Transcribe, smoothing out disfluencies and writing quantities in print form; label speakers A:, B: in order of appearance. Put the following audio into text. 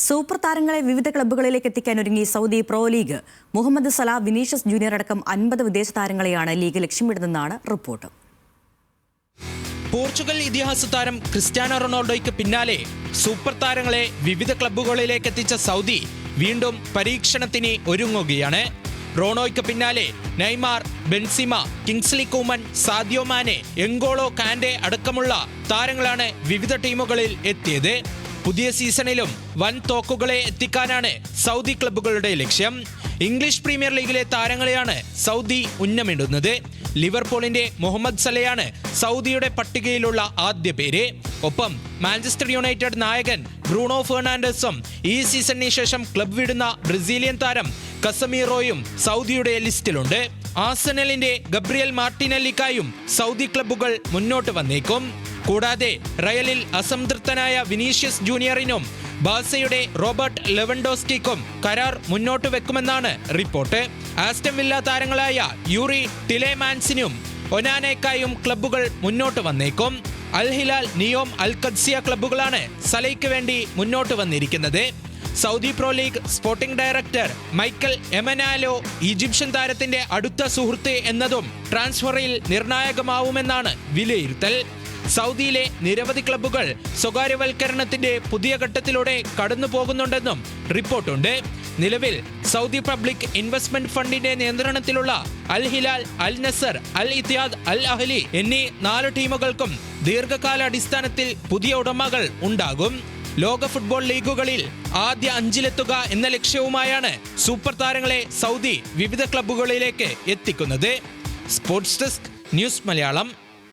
A: Super താരങ്ങളെ വിവിധ ക്ലബ്ബുകളിലേക്ക് എത്തിക്കാൻ ഒരുങ്ങി Saudi pro league. Mohamed Salah, Vinicius junior അടക്കം 50 വിദേശ താരങ്ങളെയാണ് ലീഗ് ലക്ഷ്യമിടുന്നതെന്നാണ് റിപ്പോർട്ട്.
B: പോർച്ചുഗൽ ഇതിഹാസ താരം ക്രിസ്ത്യാനോ റൊണാൾഡോയ്ക്ക് പിന്നാലെ സൂപ്പർ താരങ്ങളെ വിവിധ ക്ലബ്ബുകളിലേക്ക് എത്തിച്ച സൗദി വീണ്ടും പരീക്ഷണത്തിന് ഒരുങ്ങുകയാണ്. റോണോയ്ക്ക് പിന്നാലെ Neymar, Benzema, Kingsley Coman, Sadio Mane, N'Golo Kante അടക്കമുള്ള താരങ്ങളാണ് വിവിധ ടീമുകളിൽ എത്തിയത്. പുതിയ സീസണിലും വൻ തോക്കുകളെ എത്തിക്കാനാണ് സൗദി ക്ലബ്ബുകളുടെ ലക്ഷ്യം. ഇംഗ്ലീഷ് പ്രീമിയർ ലീഗിലെ താരങ്ങളെയാണ് സൗദി ഉന്നമിടുന്നത്. ലിവർപൂളിന്റെ മുഹമ്മദ് സലയാണ് സൗദിയുടെ പട്ടികയിലുള്ള ആദ്യ പേര്. ഒപ്പം മാഞ്ചസ്റ്റർ യുണൈറ്റഡ് നായകൻ ബ്രൂണോ ഫെർണാണ്ടസും ഈ സീസണിന് ശേഷം ക്ലബ് വിടുന്ന ബ്രസീലിയൻ താരം കസമീറോയും സൗദിയുടെ ലിസ്റ്റിലുണ്ട്. ആർസണലിന്റെ ഗബ്രിയൽ മാർട്ടിനെല്ലിക്കായും സൗദി ക്ലബ്ബുകൾ മുന്നോട്ട് വന്നേക്കും. കൂടാതെ റയലിൽ അസംതൃപ്തനായ വിനീഷ്യസ് ജൂനിയറിനും ബാഴ്സയുടെ റോബർട്ട് ലെവൻഡോസ്കിക്കും കരാർ മുന്നോട്ട് വെക്കുമെന്നാണ് റിപ്പോർട്ട്. ആസ്റ്റൺ വില്ല താരങ്ങളായ യൂറി ടിലെമാൻസിനും ഒനാനയ്ക്കായും ക്ലബ്ബുകൾ മുന്നോട്ട് വന്നേക്കും. അൽ ഹിലാൽ, നിയോം, അൽ ഖദ്സിയ ക്ലബ്ബുകളാണ് സലയ്ക്ക് വേണ്ടി മുന്നോട്ട് വന്നിരിക്കുന്നത്. Saudi pro league sporting director Michael Emenalo Egyptian താരത്തിന്റെ അടുത്ത സുഹൃത്ത് എന്നതും ട്രാൻസ്ഫറിൽ നിർണായകമാവുമെന്നാണ് വിലയിരുത്തൽ. സൗദിയിലെ നിരവധി ക്ലബ്ബുകൾ സ്വകാര്യവൽക്കരണത്തിന്റെ പുതിയ ഘട്ടത്തിലൂടെ കടന്നു പോകുന്നുണ്ടെന്നും റിപ്പോർട്ടുണ്ട്. നിലവിൽ സൗദി പബ്ലിക് ഇൻവെസ്റ്റ്മെന്റ് ഫണ്ടിന്റെ നിയന്ത്രണത്തിലുള്ള അൽ ഹിലാൽ, അൽ നസർ, അൽ ഇത്തിഹാദ്, അൽ അഹ്ലി എന്നീ 4 ടീമുകൾക്കും ദീർഘകാല അടിസ്ഥാനത്തിൽ പുതിയ ഉടമകൾ ഉണ്ടാകും. ലോക ഫുട്ബോൾ ലീഗുകളിൽ ആദ്യ 5-ലെത്തുക എന്ന ലക്ഷ്യവുമായാണ് സൂപ്പർ താരങ്ങളെ സൗദി വിവിധ ക്ലബ്ബുകളിലേക്ക് എത്തിക്കുന്നത്. Sports desk, news Malayalam.